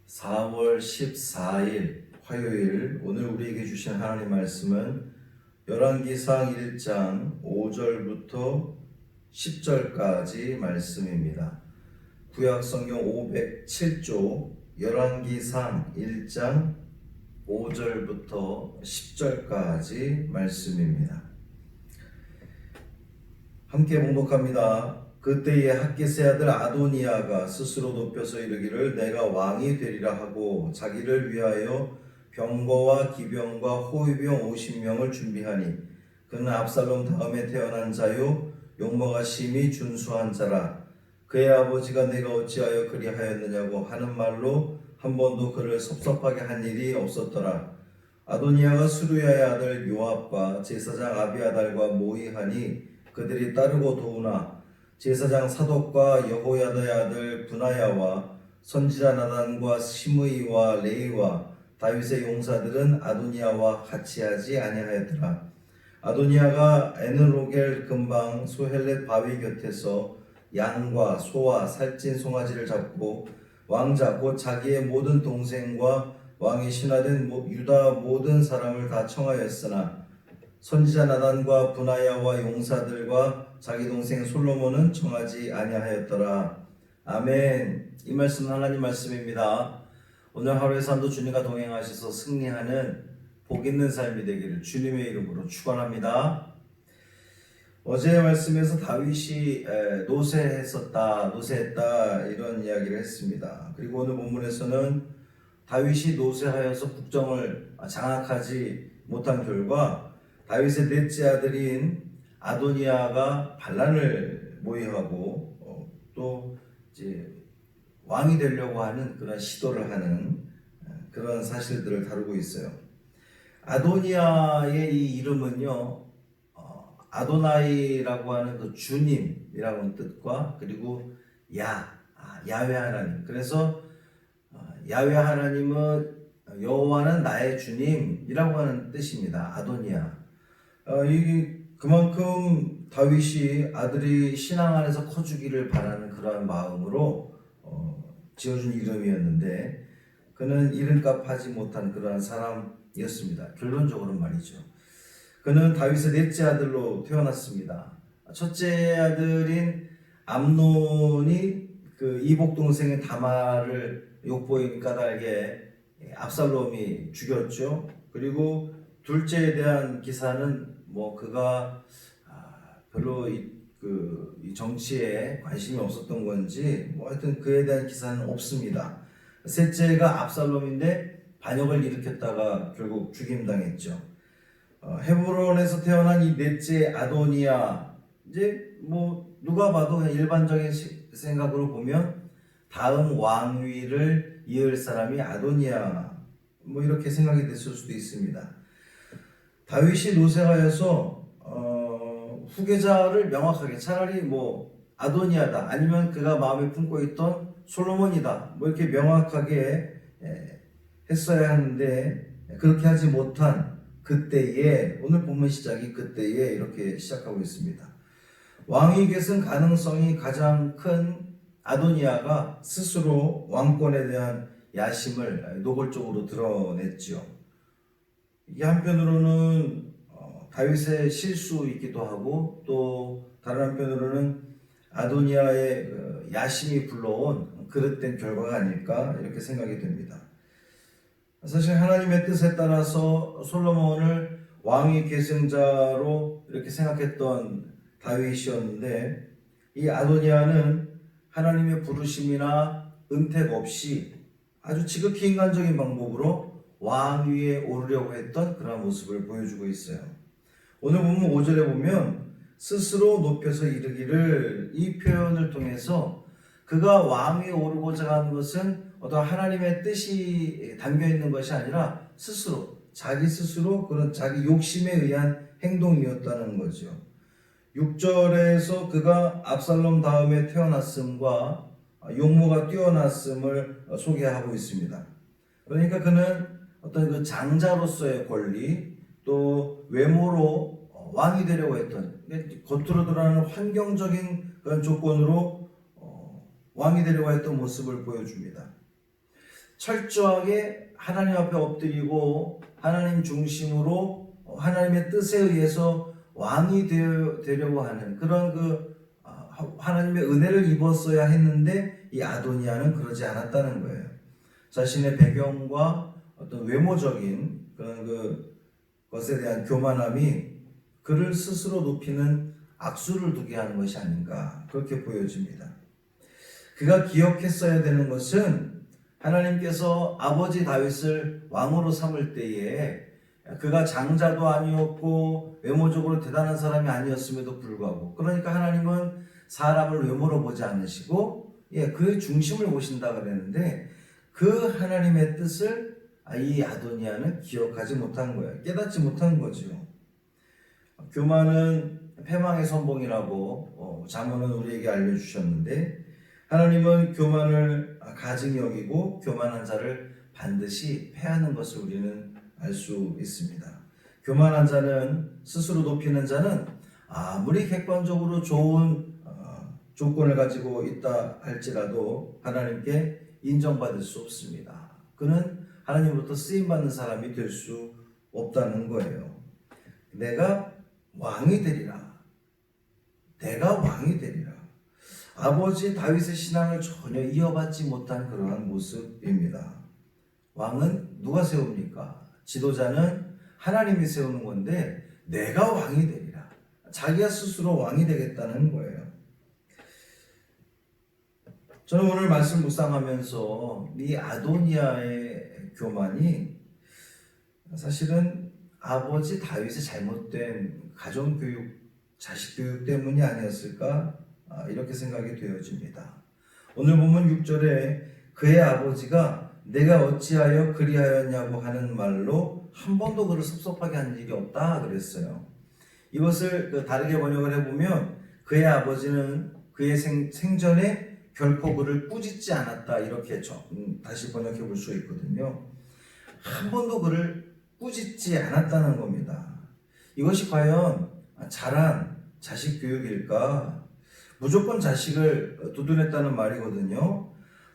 4월 14일 화요일, 오늘 우리에게 주신 하나님 말씀은 열왕기상 1장 5절부터 10절까지 말씀입니다. 구약성경 507조 열왕기상 1장 5절부터 10절까지 말씀입니다. 함께 봉독합니다. 그때에 핫깃의 아들 아도니아가 스스로 높여서 이르기를 내가 왕이 되리라 하고 자기를 위하여 병거와 기병과 호위병 50명을 준비하니 그는 압살롬 다음에 태어난 자요 용모가 심히 준수한 자라. 그의 아버지가 내가 어찌하여 그리하였느냐고 하는 말로 한 번도 그를 섭섭하게 한 일이 없었더라. 아도니아가 수루야의 아들 요압과 제사장 아비아달과 모의하니 그들이 따르고 도우나 제사장 사독과 여호야다의 아들 브나야와 선지자 나단과 시므이와 레이와 다윗의 용사들은 아도니아와 같이 하지 아니하였더라. 아도니아가 에느로겔 근방 소헬렛 바위 곁에서 양과 소와 살찐 송아지를 잡고 왕자 곧 자기의 모든 동생과 왕이 신하된 유다 모든 사람을 다 청하였으나 선지자 나단과 브나야와 용사들과 자기 동생 솔로몬은 청하지 아니하였더라. 아멘. 이 말씀은 하나님 말씀입니다. 오늘 하루의 삶도 주님과 동행하셔서 승리하는 복 있는 삶이 되기를 주님의 이름으로 축원합니다. 어제의 말씀에서 다윗이 노새했다 이런 이야기를 했습니다. 그리고 오늘 본문에서는 다윗이 노새하여서 국정을 장악하지 못한 결과 다윗의 넷째 아들인 아도니아가 반란을 모의하고 또 이제 왕이 되려고 하는 그런 시도를 하는 그런 사실들을 다루고 있어요. 아도니아의 이 이름은요, 아도나이라고 하는 그 주님이라고 하는 뜻과 그리고 야훼 하나님. 그래서 야훼 하나님은 여호와는 나의 주님이라고 하는 뜻입니다. 아도니아. 그만큼 다윗이 아들이 신앙 안에서 커주기를 바라는 그러한 마음으로 지어준 이름이었는데 그는 이름값 하지 못한 그러한 사람이었습니다. 결론적으로 말이죠. 그는 다윗의 넷째 아들로 태어났습니다. 첫째 아들인 암논이 그 이복 동생인 다말을 욕보인 까닭에 압살롬이 죽였죠. 그리고 둘째에 대한 기사는 그가 별로 이 정치에 관심이 없었던 건지 하여튼 그에 대한 기사는 없습니다. 셋째가 압살롬인데 반역을 일으켰다가 결국 죽임당했죠. 헤브론에서 태어난 이 넷째 아도니아, 이제 누가 봐도 그냥 일반적인 생각으로 보면 다음 왕위를 이을 사람이 아도니아 이렇게 생각이 됐을 수도 있습니다. 다윗이 노새하여서 후계자를 명확하게 차라리 아도니아다 아니면 그가 마음에 품고 있던 솔로몬이다 이렇게 명확하게 했어야 하는데 그렇게 하지 못한 그때에, 오늘 본문 시작이 그때에 이렇게 시작하고 있습니다. 왕위 계승 가능성이 가장 큰 아도니아가 스스로 왕권에 대한 야심을 노골적으로 드러냈죠. 이게 한편으로는 다윗의 실수이기도 하고 또 다른 한편으로는 아도니아의 야심이 불러온 그릇된 결과가 아닐까 이렇게 생각이 됩니다. 사실 하나님의 뜻에 따라서 솔로몬을 왕위 계승자로 이렇게 생각했던 다윗이었는데 이 아도니아는 하나님의 부르심이나 은택 없이 아주 지극히 인간적인 방법으로 왕위에 오르려고 했던 그런 모습을 보여주고 있어요. 오늘 본문 5절에 보면 스스로 높여서 이르기를, 이 표현을 통해서 그가 왕위에 오르고자 하는 것은 어떤 하나님의 뜻이 담겨 있는 것이 아니라 자기 스스로 그런 자기 욕심에 의한 행동이었다는 거죠. 6절에서 그가 압살롬 다음에 태어났음과 용모가 뛰어났음을 소개하고 있습니다. 그러니까 그는 어떤 그 장자로서의 권리 또 외모로 왕이 되려고 했던, 겉으로 드러나는 환경적인 그런 조건으로 왕이 되려고 했던 모습을 보여줍니다. 철저하게 하나님 앞에 엎드리고 하나님 중심으로 하나님의 뜻에 의해서 왕이 되려고 하는 그런 하나님의 은혜를 입었어야 했는데 이 아도니아는 그러지 않았다는 거예요. 자신의 배경과 어떤 외모적인 그런 것에 대한 교만함이 그를 스스로 높이는 악수를 두게 하는 것이 아닌가 그렇게 보여집니다. 그가 기억했어야 되는 것은 하나님께서 아버지 다윗을 왕으로 삼을 때에 그가 장자도 아니었고 외모적으로 대단한 사람이 아니었음에도 불구하고 그러니까 하나님은 사람을 외모로 보지 않으시고 그의 중심을 보신다 그랬는데 그 하나님의 뜻을 이 아도니아는 기억하지 못한 거예요. 깨닫지 못한 거죠. 교만은 패망의 선봉이라고 잠언은 우리에게 알려주셨는데 하나님은 교만을 가증히 여기고 교만한 자를 반드시 패하는 것을 우리는 알 수 있습니다. 교만한 자는 스스로 높이는 자는 아무리 객관적으로 좋은 조건을 가지고 있다 할지라도 하나님께 인정받을 수 없습니다. 그는 하나님으로부터 쓰임받는 사람이 될 수 없다는 거예요. 내가 왕이 되리라. 내가 왕이 되리라. 아버지 다윗의 신앙을 전혀 이어받지 못한 그러한 모습입니다. 왕은 누가 세웁니까? 지도자는 하나님이 세우는 건데 내가 왕이 되리라. 자기가 스스로 왕이 되겠다는 거예요. 저는 오늘 말씀 묵상하면서 이 아도니아의 교만이 사실은 아버지 다윗의 잘못된 가정교육, 자식교육 때문이 아니었을까 이렇게 생각이 되어집니다. 오늘 본문 6절에 그의 아버지가 내가 어찌하여 그리하였냐고 하는 말로 한 번도 그를 섭섭하게 한 일이 없다 그랬어요. 이것을 다르게 번역을 해보면 그의 아버지는 그의 생전에 결코 그를 꾸짖지 않았다 이렇게 다시 번역해 볼 수 있거든요. 한 번도 그를 꾸짖지 않았다는 겁니다. 이것이 과연 잘한 자식 교육일까? 무조건 자식을 두둔했다는 말이거든요.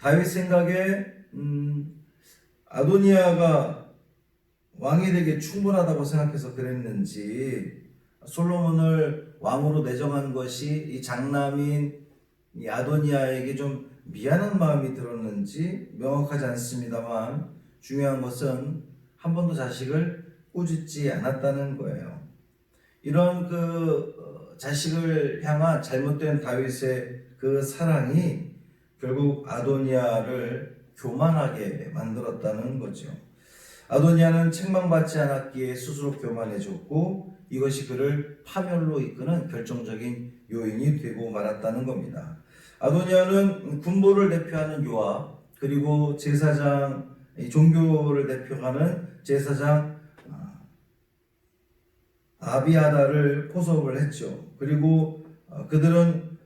다윗 생각에 아도니아가 왕이 되기 충분하다고 생각해서 그랬는지 솔로몬을 왕으로 내정한 것이 이 장남인 이 아도니아에게 좀 미안한 마음이 들었는지 명확하지 않습니다만 중요한 것은 한 번도 자식을 꾸짖지 않았다는 거예요. 이런 자식을 향한 잘못된 다윗의 그 사랑이 결국 아도니아를 교만하게 만들었다는 거죠. 아도니아는 책망받지 않았기에 스스로 교만해졌고 이것이 그를 파멸로 이끄는 결정적인 요인이 되고 말았다는 겁니다. 아도니아는 군보를 대표하는 요압 그리고 제사장 종교를 대표하는 제사장 아비아다를 포섭을 했죠. 그리고 그들은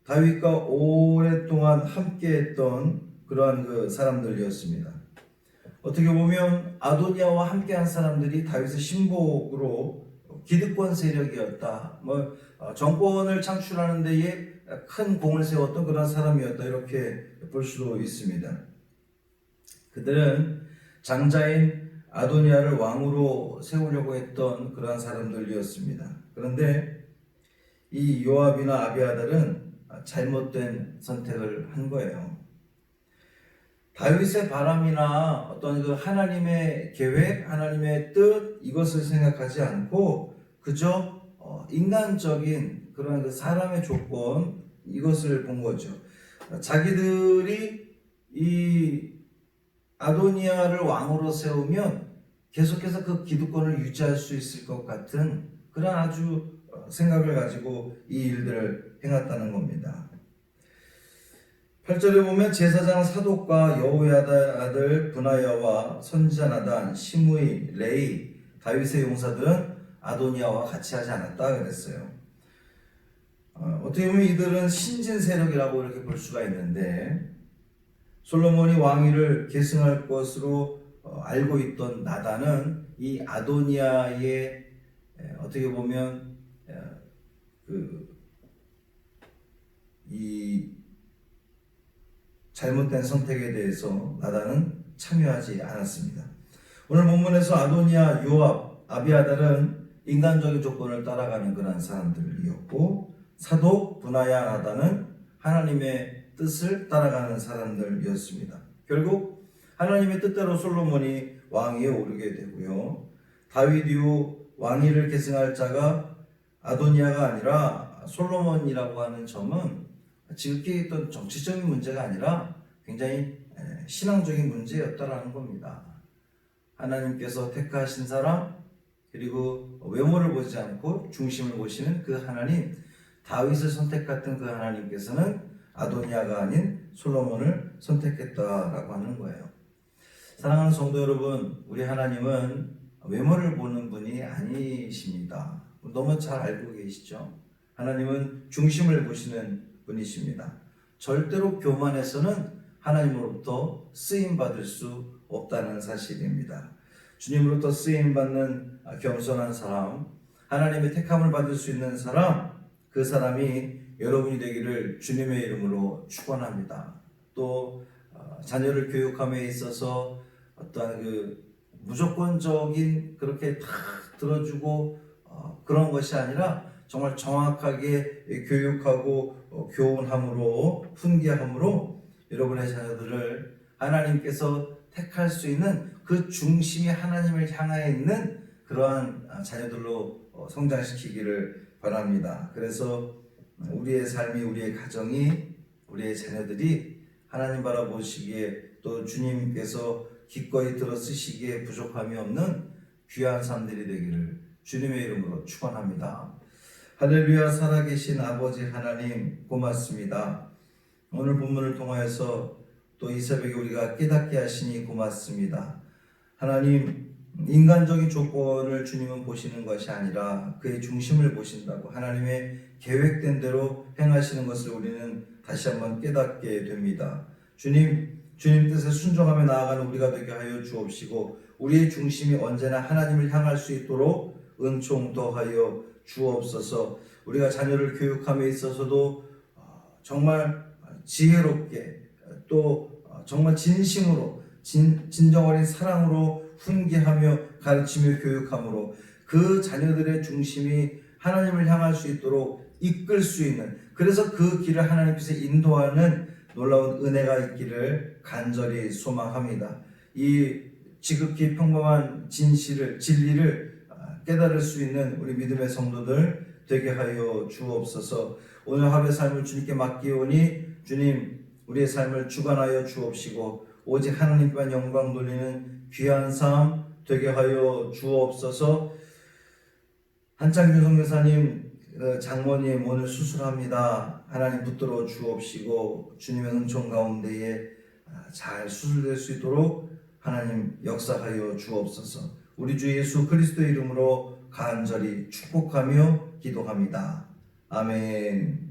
다윗과 오랫동안 함께했던 그러한 사람들이었습니다. 어떻게 보면 아도니아와 함께한 사람들이 다윗의 신복으로 기득권 세력이었다. 정권을 창출하는 데에 큰 공을 세웠던 그런 사람이었다. 이렇게 볼 수도 있습니다. 그들은 장자인 아도니아를 왕으로 세우려고 했던 그러한 사람들이었습니다. 그런데 이 요압이나 아비아달은 잘못된 선택을 한 거예요. 다윗의 바람이나 어떤 하나님의 계획, 하나님의 뜻 이것을 생각하지 않고 그저 인간적인 그런 사람의 조건 이것을 본 거죠. 자기들이 이 아도니아를 왕으로 세우면 계속해서 그 기득권을 유지할 수 있을 것 같은 그런 아주 생각을 가지고 이 일들을 행했다는 겁니다. 8절에 보면 제사장 사독과 여호야다 아들 브나야와 선지자 나단, 시므이, 레이, 다윗의 용사들은 아도니아와 같이 하지 않았다 그랬어요. 어떻게 보면 이들은 신진 세력이라고 이렇게 볼 수가 있는데 솔로몬이 왕위를 계승할 것으로 알고 있던 나단은 이 아도니아의 어떻게 보면 이 잘못된 선택에 대해서 나단은 참여하지 않았습니다. 오늘 본문에서 아도니아, 요압, 아비아달은 인간적인 조건을 따라가는 그런 사람들이었고, 사독, 분하야, 나단은 하나님의 뜻을 따라가는 사람들이었습니다. 결국 하나님의 뜻대로 솔로몬이 왕위에 오르게 되고요. 다윗 이후 왕위를 계승할 자가 아도니아가 아니라 솔로몬이라고 하는 점은 지극히 어떤 정치적인 문제가 아니라 굉장히 신앙적인 문제였다라는 겁니다. 하나님께서 택하신 사람, 그리고 외모를 보지 않고 중심을 보시는 그 하나님, 다윗을 선택했던 그 하나님께서는 아도니아가 아닌 솔로몬을 선택했다라고 하는 거예요. 사랑하는 성도 여러분, 우리 하나님은 외모를 보는 분이 아니십니다. 너무 잘 알고 계시죠? 하나님은 중심을 보시는 분이십니다. 절대로 교만해서는 하나님으로부터 쓰임받을 수 없다는 사실입니다. 주님으로부터 쓰임받는 겸손한 사람, 하나님의 택함을 받을 수 있는 사람, 그 사람이 여러분이 되기를 주님의 이름으로 축원합니다. 또 자녀를 교육함에 있어서 어떠한 그 무조건적인 그렇게 다 들어주고 그런 것이 아니라 정말 정확하게 교육하고 교훈함으로 훈계함으로 여러분의 자녀들을 하나님께서 택할 수 있는 그 중심이 하나님을 향하여 있는 그러한 자녀들로 성장시키기를 바랍니다. 그래서 우리의 삶이, 우리의 가정이, 우리의 자녀들이 하나님 바라보시기에 또 주님께서 기꺼이 들어 쓰시기에 부족함이 없는 귀한 삶들이 되기를 주님의 이름으로 축원합니다. 할렐루야. 살아계신 아버지 하나님 고맙습니다. 오늘 본문을 통하여서 또 이 새벽에 우리가 깨닫게 하시니 고맙습니다. 하나님, 인간적인 조건을 주님은 보시는 것이 아니라 그의 중심을 보신다고 하나님의 계획된 대로 행하시는 것을 우리는 다시 한번 깨닫게 됩니다. 주님 뜻에 순종하며 나아가는 우리가 되게 하여 주옵시고 우리의 중심이 언제나 하나님을 향할 수 있도록 은총 더하여 주옵소서. 우리가 자녀를 교육함에 있어서도 정말 지혜롭게 또 정말 진심으로 진정 어린 사랑으로 훈계하며 가르치며 교육함으로 그 자녀들의 중심이 하나님을 향할 수 있도록 이끌 수 있는, 그래서 그 길을 하나님께서 인도하는 놀라운 은혜가 있기를 간절히 소망합니다. 이 지극히 평범한 진리를 깨달을 수 있는 우리 믿음의 성도들 되게 하여 주옵소서. 오늘 하루의 삶을 주님께 맡기오니 주님, 우리의 삶을 주관하여 주옵시고 오직 하나님께만 영광 돌리는 귀한 삶 되게 하여 주옵소서. 한창균 선교사님 장모님 오늘 수술합니다. 하나님 붙들어 주옵시고 주님의 은총 가운데에 잘 수술될 수 있도록 하나님 역사하여 주옵소서. 우리 주 예수 그리스도의 이름으로 간절히 축복하며 기도합니다. 아멘.